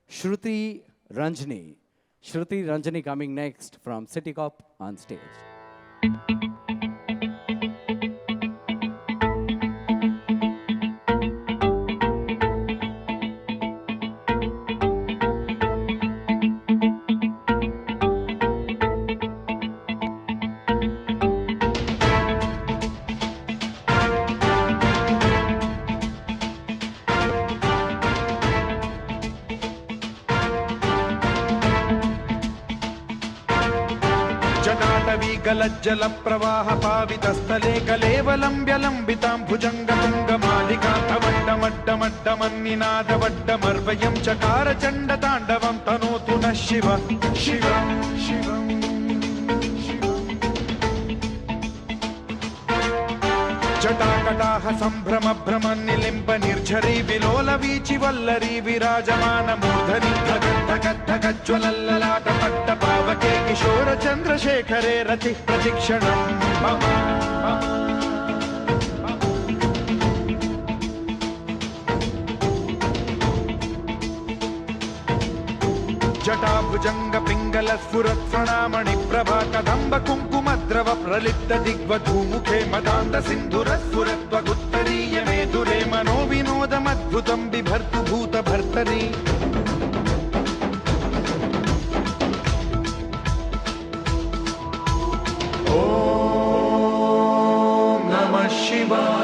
Shruti Ranjani. Shruti Ranjani coming next from City Cop on stage. जटाटवीगलज्जल प्रवाह पावितस्थले कलेवलम्ब्यलम्बितां भुजङ्गतुङ्गमालिकान्तवड्डमड्डमड्डमन्निनादवड्डमर्वयं चकार चण्डताण्डवं तनोतु नः शिव शिवं शिवम् जटाकटाह सम्भ्रम भ्रमन्निलिम्ब निर्झरी विलोल वीचि वल्लरी विराजमान मूर्धनि धगद्धगद्धगज्ज्वलल्ललाट पट्ट पावके किशोर चन्द्रशेखरे रति प्रतिक्षणम् जटाभुजंग पिंगल स्फुरत् प्रणामणि प्रभा कदम्ब कुङ्कुमद्रव प्रलिप्त दिग्वधूमुखे मदान्त सिन्धुर स्फुरत्वगुत्तरीय मेधुरे मनो विनोदमद्भुतं बिभर्तु भूत भर्तरि ॐ नमः शिवाय।